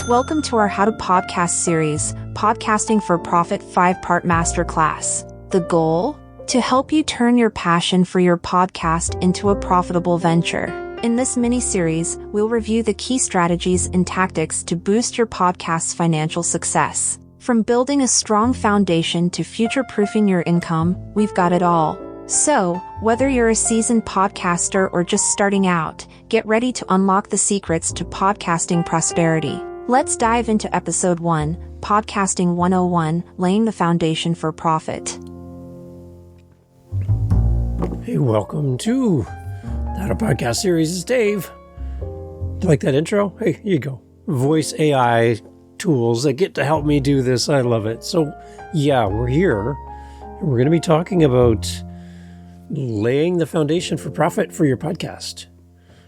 welcome to our How to Podcast series, Podcasting for Profit 5-part Masterclass. The goal? To help you turn your passion for your podcast into a profitable venture. In this mini-series, we'll review the key strategies and tactics to boost your podcast's financial success. From building a strong foundation to future-proofing your income, we've got it all. So, whether you're a seasoned podcaster or just starting out, get ready to unlock the secrets to podcasting prosperity. Let's dive into Episode 1, Podcasting 101, Laying the Foundation for Profit. Hey, welcome to the How to Podcast series. It's Dave. Do you like that intro? Hey, here you go. Voice AI tools that get to help me do this. I love it. So, yeah, we're here. And we're going to be talking about laying the foundation for profit for your podcast.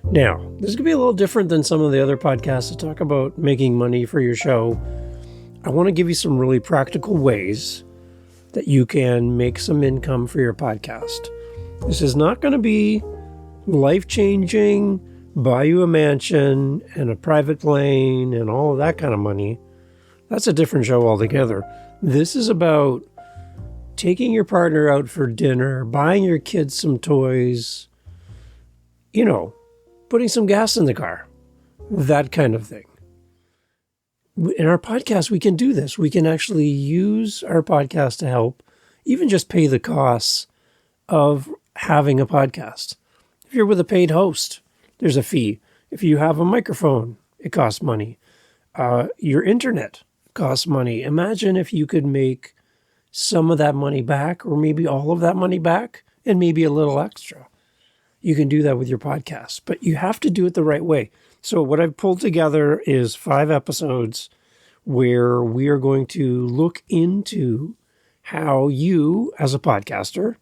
Now, this is going to be a little different than some of the other podcasts that talk about making money for your show. I want to give you some really practical ways that you can make some income for your podcast. This is not going to be life-changing, buy you a mansion and a private plane and all of that kind of money. That's a different show altogether. This is about taking your partner out for dinner, buying your kids some toys, putting some gas in the car, that kind of thing. In our podcast, we can do this. We can actually use our podcast to help even just pay the costs of having a podcast. If you're with a paid host, there's a fee. If you have a microphone, it costs money. Your internet costs money. Imagine if you could make some of that money back, or maybe all of that money back, and maybe a little extra. You can do that with your podcast, but you have to do it the right way. So what I've pulled together is 5 episodes where we are going to look into how you, as a podcaster,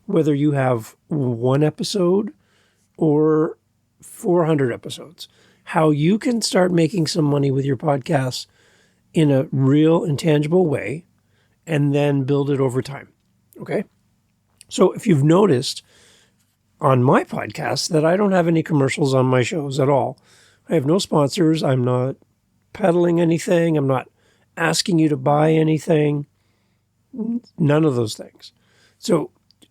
whether you have 1 episode or 400 episodes, how you can start making some money with your podcast in a real and tangible way, and then build it over time. Okay? So if you've noticed on my podcast that I don't have any commercials on my shows at all. I have no sponsors. I'm not peddling anything. I'm not asking you to buy anything. None of those things. So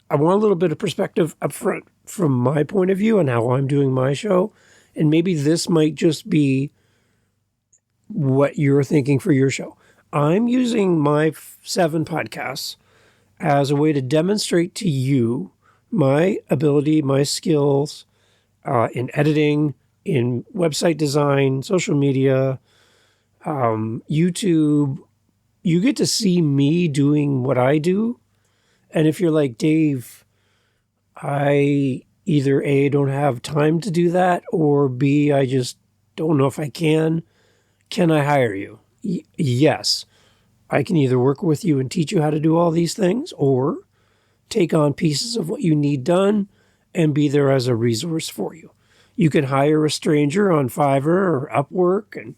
I want a little bit of perspective up front from my point of view and how I'm doing my show. And maybe this might just be what you're thinking for your show. I'm using my 7 podcasts as a way to demonstrate to you my ability, my skills in editing, in website design, social media, YouTube. You get to see me doing what I do. And if you're like, Dave, I either A, don't have time to do that, or B, I just don't know if I can I hire you? Yes. I can either work with you and teach you how to do all these things, or take on pieces of what you need done and be there as a resource for you. You can hire a stranger on Fiverr or Upwork and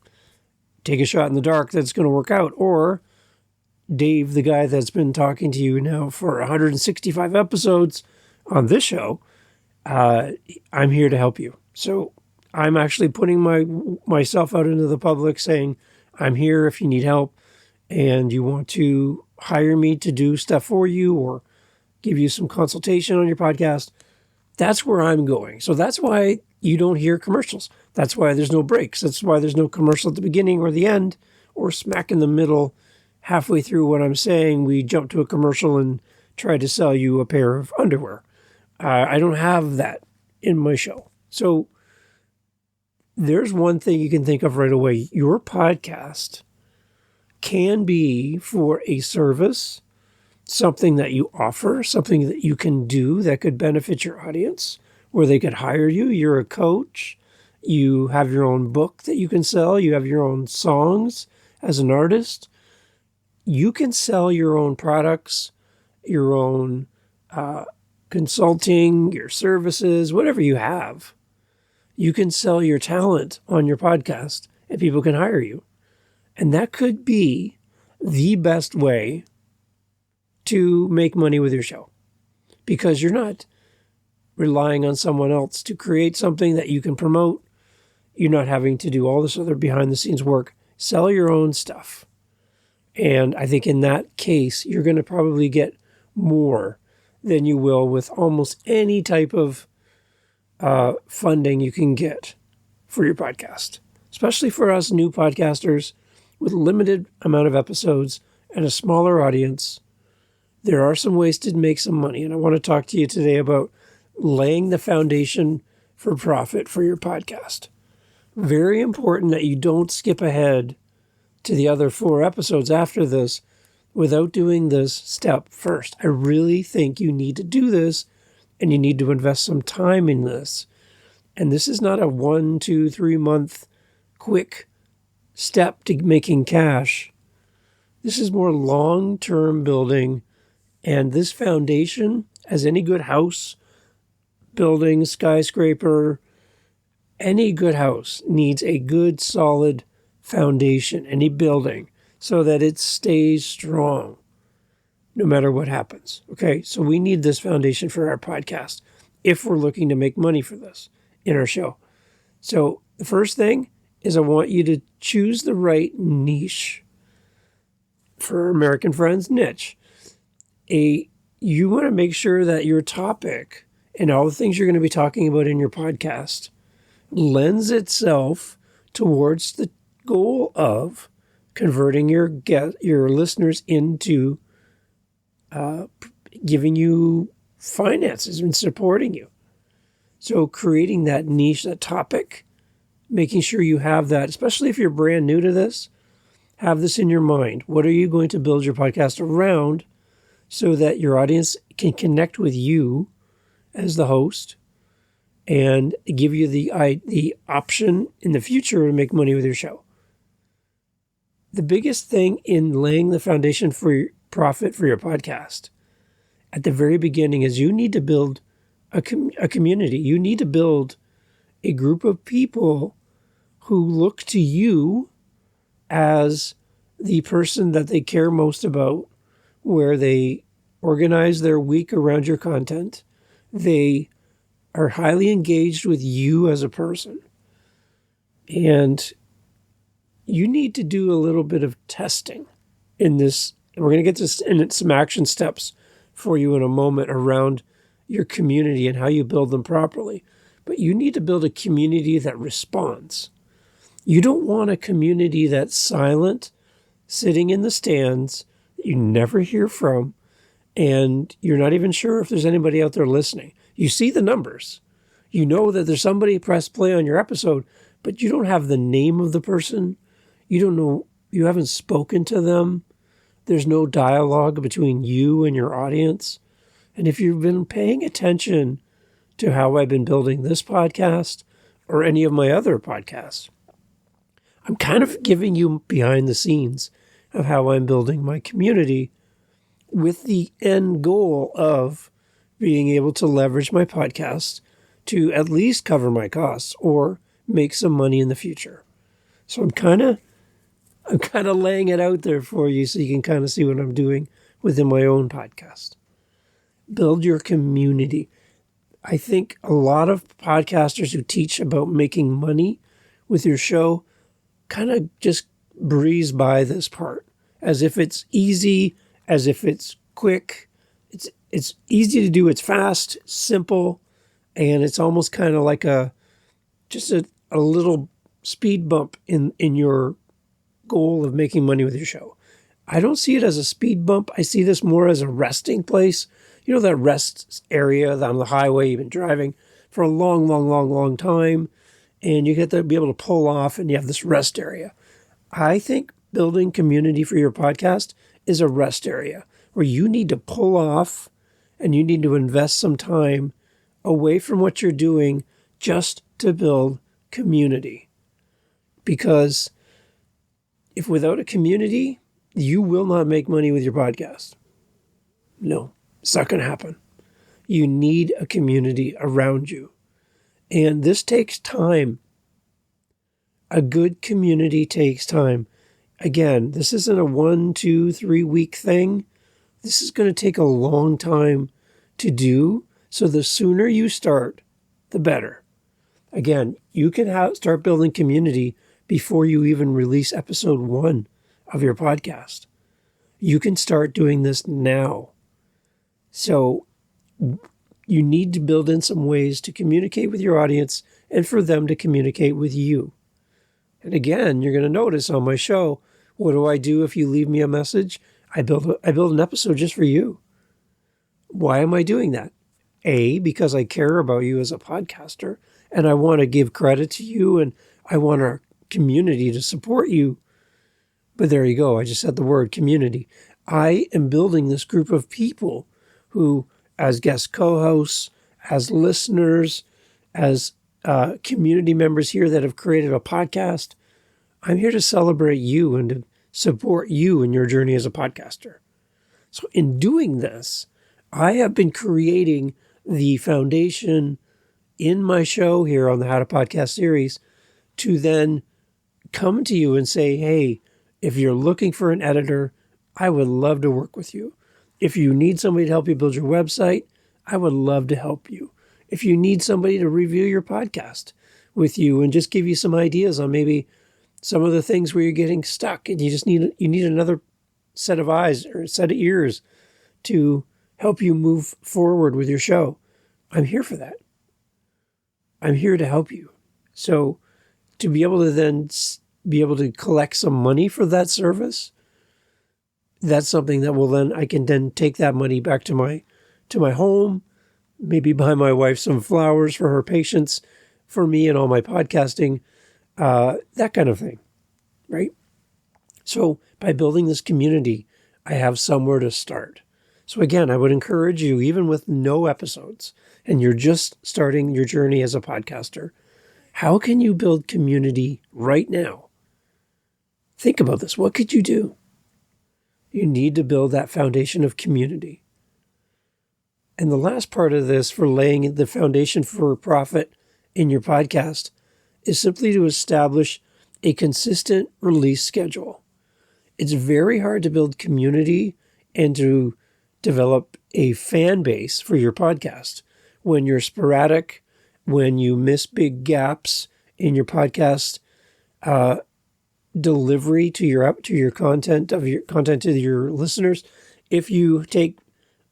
take a shot in the dark that's going to work out. Or Dave, the guy that's been talking to you now for 165 episodes on this show, I'm here to help you. So I'm actually putting myself out into the public saying, I'm here if you need help and you want to hire me to do stuff for you or give you some consultation on your podcast. That's where I'm going. So that's why you don't hear commercials. That's why there's no breaks. That's why there's no commercial at the beginning or the end or smack in the middle. Halfway through what I'm saying, we jump to a commercial and try to sell you a pair of underwear. I don't have that in my show. So there's one thing you can think of right away. Your podcast can be for a service, something that you offer, something that you can do that could benefit your audience, where they could hire you. You're a coach. You have your own book that you can sell. You have your own songs as an artist. You can sell your own products, your own consulting, your services, whatever you have. You can sell your talent on your podcast and people can hire you. And that could be the best way to make money with your show, because you're not relying on someone else to create something that you can promote. You're not having to do all this other behind the scenes work. Sell your own stuff. And I think in that case, you're going to probably get more than you will with almost any type of funding you can get for your podcast, especially for us new podcasters with limited amount of episodes and a smaller audience. There are some ways to make some money, and I want to talk to you today about laying the foundation for profit for your podcast. Very important that you don't skip ahead to the other 4 episodes after this without doing this step first. I really think you need to do this, and you need to invest some time in this. And this is not a 1, 2, 3 month quick step to making cash. This is more long-term building. And this foundation, as any good house, building, skyscraper, any good house needs a good, solid foundation, any building, so that it stays strong no matter what happens. Okay, so we need this foundation for our podcast if we're looking to make money for this in our show. So the first thing is I want you to choose the right niche. For American Friends, niche. You want to make sure that your topic and all the things you're going to be talking about in your podcast lends itself towards the goal of converting your listeners into giving you finances and supporting you. So creating that niche, that topic, making sure you have that, especially if you're brand new to this, have this in your mind. What are you going to build your podcast around so that your audience can connect with you as the host and give you the option in the future to make money with your show? The biggest thing in laying the foundation for your profit for your podcast at the very beginning is you need to build a community. You need to build a group of people who look to you as the person that they care most about, where they organize their week around your content. They are highly engaged with you as a person. And you need to do a little bit of testing in this. We're going to get to in some action steps for you in a moment around your community and how you build them properly. But you need to build a community that responds. You don't want a community that's silent, sitting in the stands, that you never hear from, and you're not even sure if there's anybody out there listening. You see the numbers. You know that there's somebody press play on your episode, but you don't have the name of the person. You don't know, you haven't spoken to them. There's no dialogue between you and your audience. And if you've been paying attention to how I've been building this podcast or any of my other podcasts, I'm kind of giving you behind the scenes of how I'm building my community with the end goal of being able to leverage my podcast to at least cover my costs or make some money in the future. So I'm kind of laying it out there for you so you can kind of see what I'm doing within my own podcast. Build your community. I think a lot of podcasters who teach about making money with your show kind of just breeze by this part as if it's easy, as if it's quick. It's easy to do. It's fast, simple, and it's almost kind of like a little speed bump in your goal of making money with your show. I don't see it as a speed bump. I see this more as a resting place. You know, that rest area on the highway you've been driving for a long time, and you get to be able to pull off and you have this rest area. I think building community for your podcast is a rest area where you need to pull off and you need to invest some time away from what you're doing just to build community. Because if without a community, you will not make money with your podcast. No, it's not going to happen. You need a community around you. And this takes time. A good community takes time. Again, this isn't a 1, 2, 3 week thing. This is going to take a long time to do. So the sooner you start, the better. Again, you can start building community before you even release episode 1 of your podcast. You can start doing this now. So you need to build in some ways to communicate with your audience and for them to communicate with you. And again, you're going to notice on my show, what do I do if you leave me a message? I build an episode just for you. Why am I doing that? A, because I care about you as a podcaster, and I want to give credit to you, and I want our community to support you. But there you go. I just said the word community. I am building this group of people who, as guest co-hosts, as listeners, as community members here that have created a podcast, I'm here to celebrate you and to support you in your journey as a podcaster. So in doing this, I have been creating the foundation in my show here on the How to Podcast series to then come to you and say, hey, if you're looking for an editor, I would love to work with you. If you need somebody to help you build your website, I would love to help you. If you need somebody to review your podcast with you and just give you some ideas on maybe some of the things where you're getting stuck and you need another set of eyes or a set of ears to help you move forward with your show, I'm here for that. I'm here to help you. So to be able to then be able to collect some money for that service, that's something that I can then take that money back to my home, maybe buy my wife some flowers for her patience, for me and all my podcasting, that kind of thing, right? So by building this community, I have somewhere to start. So again, I would encourage you, even with no episodes, and you're just starting your journey as a podcaster, how can you build community right now? Think about this. What could you do? You need to build that foundation of community. And the last part of this for laying the foundation for profit in your podcast is simply to establish a consistent release schedule. It's very hard to build community and to develop a fan base for your podcast when you're sporadic, when you miss big gaps in your podcast delivery to your content to your listeners. If you take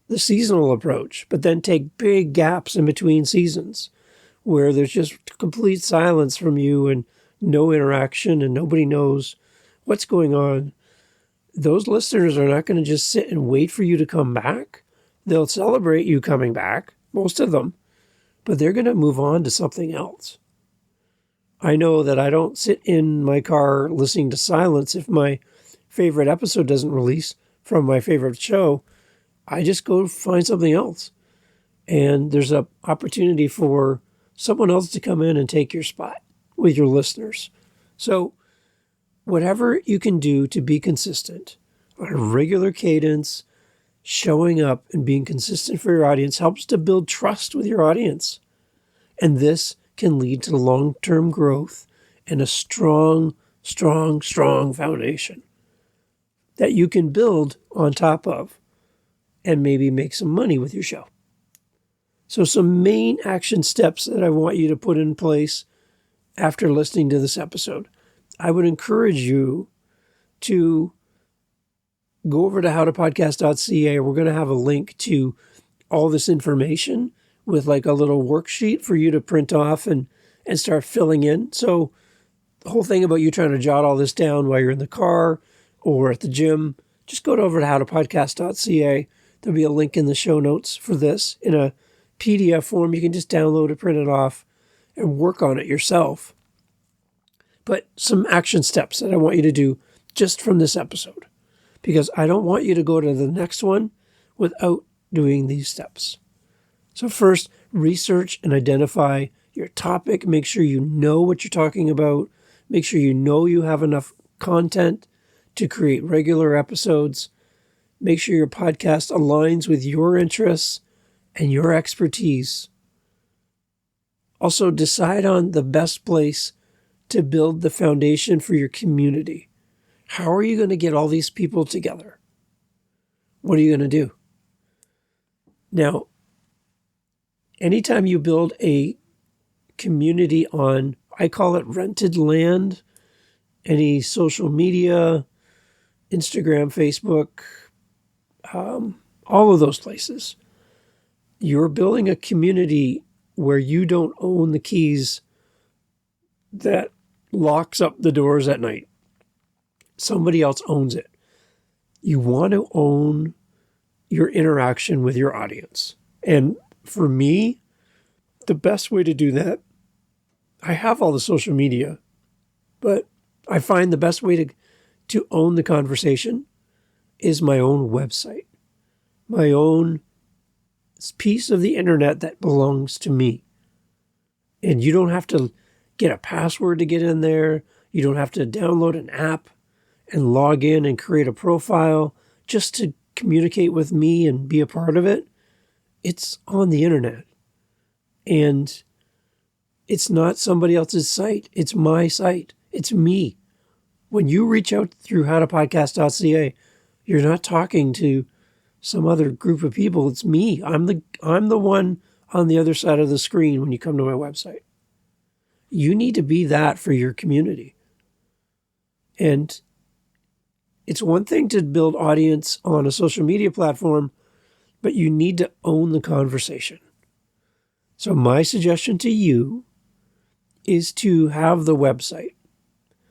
the seasonal approach, but then take big gaps in between seasons where there's just complete silence from you and no interaction and nobody knows what's going on, those listeners are not going to just sit and wait for you to come back. They'll celebrate you coming back, most of them, but they're going to move on to something else. I know that I don't sit in my car listening to silence if my favorite episode doesn't release from my favorite show. I just go find something else. And there's an opportunity for someone else to come in and take your spot with your listeners. So whatever you can do to be consistent on a regular cadence, showing up and being consistent for your audience helps to build trust with your audience. And this can lead to long-term growth and a strong foundation that you can build on top of and maybe make some money with your show. So some main action steps that I want you to put in place after listening to this episode. I would encourage you to go over to howtopodcast.ca. We're going to have a link to all this information with like a little worksheet for you to print off and start filling in. So the whole thing about you trying to jot all this down while you're in the car or at the gym, just go over to howtopodcast.ca. There'll be a link in the show notes for this in a PDF form. You can just download it, print it off, and work on it yourself. But some action steps that I want you to do just from this episode, because I don't want you to go to the next one without doing these steps. So first, research and identify your topic. Make sure you know what you're talking about. Make sure you know you have enough content to create regular episodes. Make sure your podcast aligns with your interests and your expertise. Also, decide on the best place to build the foundation for your community. How are you going to get all these people together? What are you going to do? Now, anytime you build a community on, I call it rented land, any social media, Instagram, Facebook, all of those places. You're building a community where you don't own the keys that locks up the doors at night. Somebody else owns it. You want to own your interaction with your audience. And for me, the best way to do that, I have all the social media, but I find the best way to own the conversation is my own website, my own piece of the internet that belongs to me. And you don't have to get a password to get in there. You don't have to download an app and log in and create a profile just to communicate with me and be a part of it. It's on the internet. And it's not somebody else's site. It's my site. It's me. When you reach out through howtopodcast.ca, you're not talking to some other group of people. It's me. I'm the one on the other side of the screen when you come to my website. You need to be that for your community. And it's one thing to build audience on a social media platform, but you need to own the conversation. So my suggestion to you is to have the website.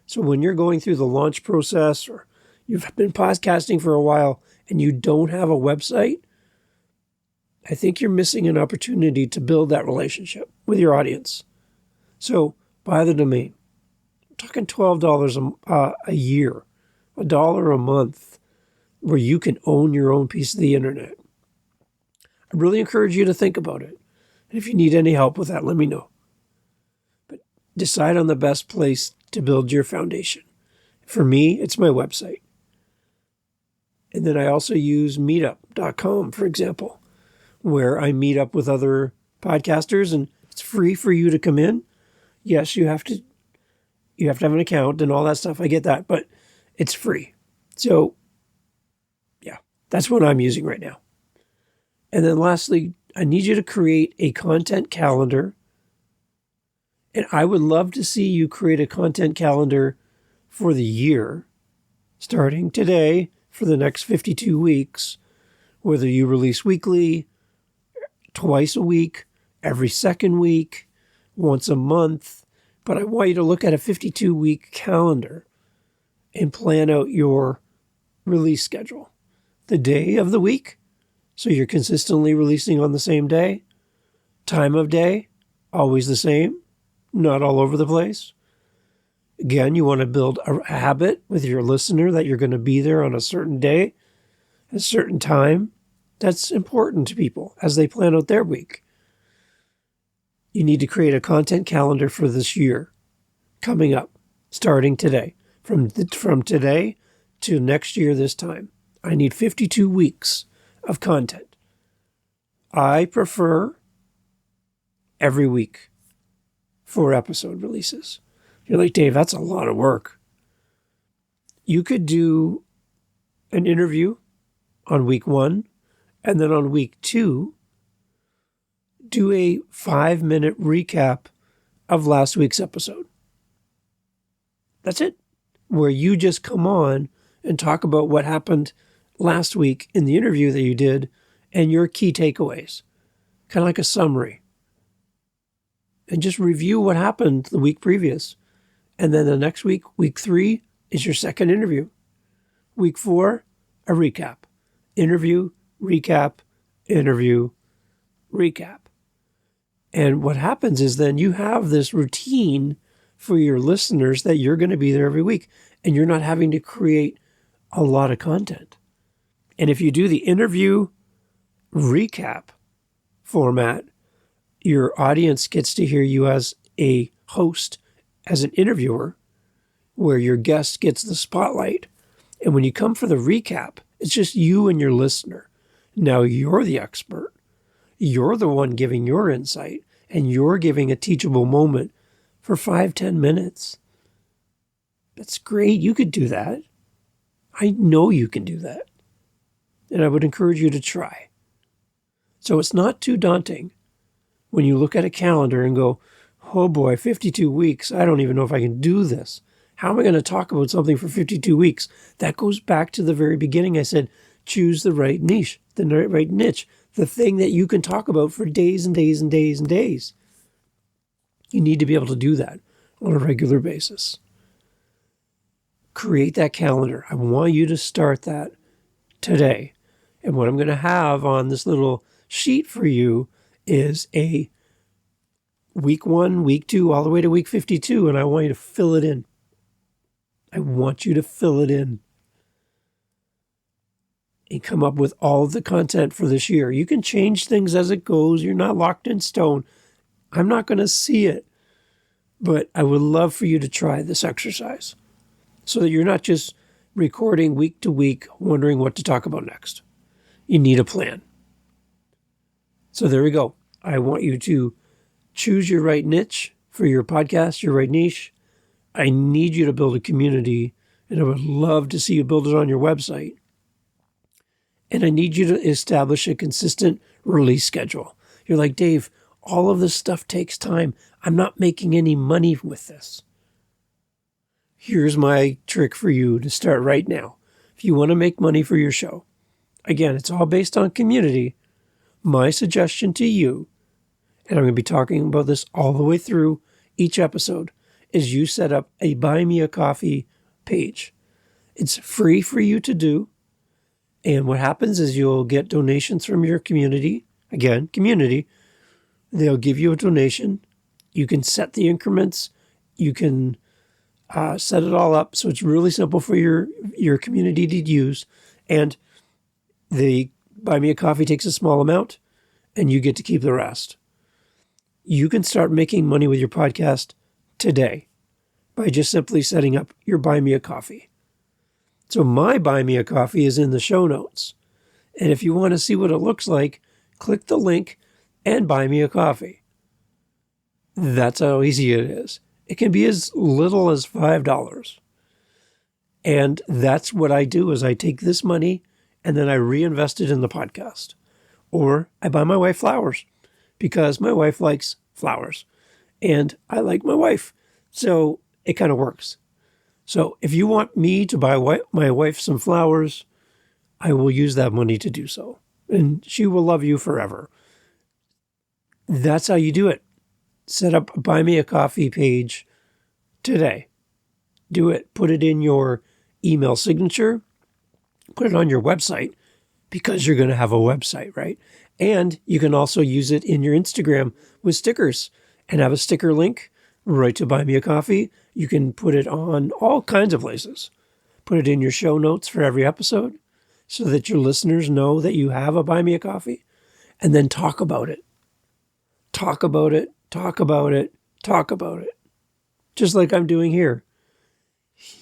So when you're going through the launch process, or you've been podcasting for a while and you don't have a website, I think you're missing an opportunity to build that relationship with your audience. So buy the domain. I'm talking $12 a year, $1 a month, where you can own your own piece of the internet. I really encourage you to think about it. And if you need any help with that, let me know. But decide on the best place to build your foundation. For me, it's my website. And then I also use meetup.com, for example, where I meet up with other podcasters, and it's free for you to come in. Yes, you have to have an account and all that stuff. I get that, but it's free. So yeah, that's what I'm using right now. And then lastly, I need you to create a content calendar. And I would love to see you create a content calendar for the year, starting today for the next 52 weeks, whether you release weekly, twice a week, every second week, once a month. But I want you to look at a 52-week calendar and plan out your release schedule. The day of the week, so you're consistently releasing on the same day. Time of day, always the same, not all over the place. Again, you want to build a habit with your listener that you're going to be there on a certain day, at a certain time. That's important to people as they plan out their week. You need to create a content calendar for this year coming up, starting today. From today to next year this time, I need 52 weeks of content. I prefer every week 4 episode releases. You're like, Dave, that's a lot of work. You could do an interview on week 1, and then on week 2, do a 5-minute recap of last week's episode. That's it. Where you just come on and talk about what happened last week in the interview that you did and your key takeaways. Kind of like a summary. And just review what happened the week previous. And then the next week, week 3, is your second interview. Week 4, a recap. Interview, recap, interview, recap. And what happens is then you have this routine for your listeners that you're going to be there every week, and you're not having to create a lot of content. And if you do the interview recap format, your audience gets to hear you as a host, as an interviewer, where your guest gets the spotlight. And when you come for the recap, it's just you and your listener. Now you're the expert. You're the one giving your insight, and you're giving a teachable moment for 5-10 minutes. That's great. You could do that. I know you can do that. And I would encourage you to try. So it's not too daunting when you look at a calendar and go, oh boy, 52 weeks. I don't even know if I can do this. How am I going to talk about something for 52 weeks? That goes back to the very beginning. I said, choose the right niche, the right niche, the thing that you can talk about for days and days and days and days. You need to be able to do that on a regular basis. Create that calendar. I want you to start that today. And what I'm going to have on this little sheet for you is a week 1, week 2, all the way to week 52, and I want you to fill it in. I want you to fill it in and come up with all of the content for this year. You can change things as it goes. You're not locked in stone. I'm not going to see it, but I would love for you to try this exercise so that you're not just recording week to week, wondering what to talk about next. You need a plan. So there we go. I want you to choose your right niche for your podcast, your right niche. I need you to build a community, and I would love to see you build it on your website. And I need you to establish a consistent release schedule. You're like, Dave, all of this stuff takes time. I'm not making any money with this. Here's my trick for you to start right now. If you want to make money for your show, again, it's all based on community. My suggestion to you, and I'm going to be talking about this all the way through each episode, is you set up a Buy Me a Coffee page. It's free for you to do. And what happens is you'll get donations from your community. Again, community. They'll give you a donation. You can set the increments. You can set it all up. So it's really simple for your community to use. And the Buy Me a Coffee takes a small amount, and you get to keep the rest. You can start making money with your podcast today by just simply setting up your Buy Me a Coffee. So my Buy Me a Coffee is in the show notes. And if you want to see what it looks like, click the link and buy me a coffee. That's how easy it is. It can be as little as $5. And that's what I do is I take this money and then I reinvest it in the podcast. Or I buy my wife flowers because my wife likes flowers and I like my wife. So it kind of works. So if you want me to buy my wife some flowers, I will use that money to do so. And she will love you forever. That's how you do it. Set up a Buy Me a Coffee page today. Do it. Put it in your email signature. Put it on your website because you're going to have a website, right? And you can also use it in your Instagram with stickers and have a sticker link right to Buy Me a Coffee. You can put it on all kinds of places. Put it in your show notes for every episode so that your listeners know that you have a Buy Me a Coffee, and then talk about it. Talk about it, talk about it, talk about it. Just like I'm doing here.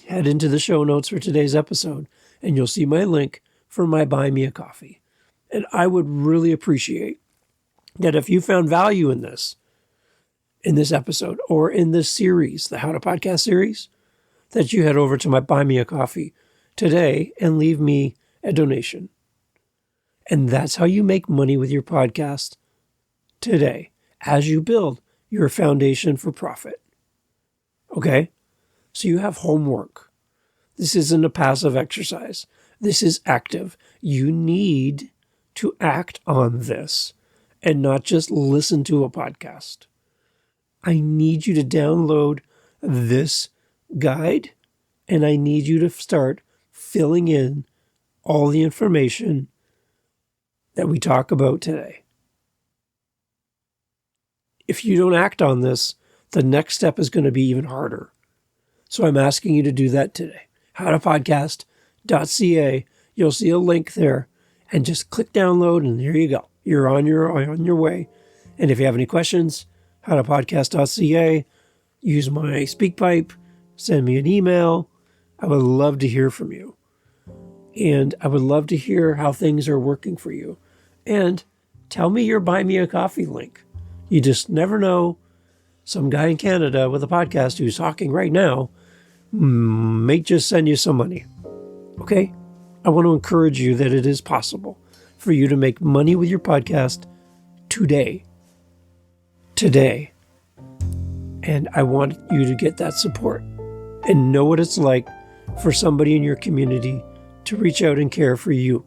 Head into the show notes for today's episode, and you'll see my link for my Buy Me a Coffee. And I would really appreciate that if you found value in this episode, or in this series, the How to Podcast series, that you head over to my Buy Me a Coffee today and leave me a donation. And that's how you make money with your podcast today, as you build your foundation for profit. Okay? So you have homework. This isn't a passive exercise. This is active. You need to act on this and not just listen to a podcast. I need you to download this guide, and I need you to start filling in all the information that we talk about today. If you don't act on this, the next step is going to be even harder. So I'm asking you to do that today. howtopodcast.ca. You'll see a link there, and just click download, and there you go. You're on your way. And if you have any questions, howtopodcast.ca. Use my SpeakPipe. Send me an email. I would love to hear from you. And I would love to hear how things are working for you. And tell me your Buy Me a Coffee link. You just never know. Some guy in Canada with a podcast who's talking right now may just send you some money. Okay? I want to encourage you that it is possible for you to make money with your podcast today. Today. And I want you to get that support. and know what it's like for somebody in your community to reach out and care for you.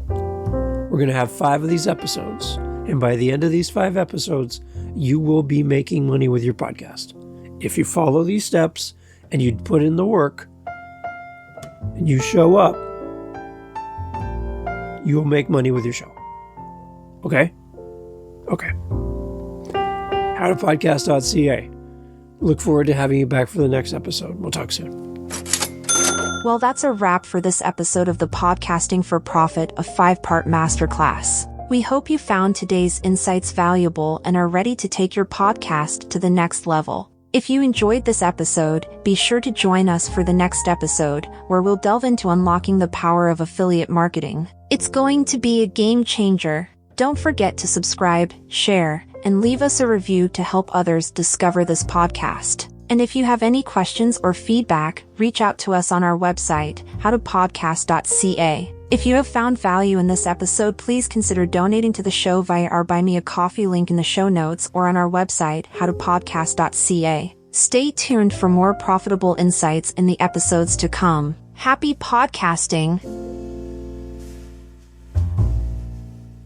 We're going to have 5 of these episodes, and by the end of these 5 episodes, you will be making money with your podcast. If you follow these steps and you put in the work and you show up, you will make money with your show. Okay? Okay. howtopodcast.ca. Look forward to having you back for the next episode. We'll talk soon. Well, that's a wrap for this episode of the Podcasting for Profit, a 5-part masterclass. We hope you found today's insights valuable and are ready to take your podcast to the next level. If you enjoyed this episode, be sure to join us for the next episode, where we'll delve into unlocking the power of affiliate marketing. It's going to be a game changer. Don't forget to subscribe, share, and leave us a review to help others discover this podcast. And if you have any questions or feedback, reach out to us on our website, howtopodcast.ca. If you have found value in this episode, please consider donating to the show via our Buy Me a Coffee link in the show notes or on our website, howtopodcast.ca. Stay tuned for more profitable insights in the episodes to come. Happy podcasting!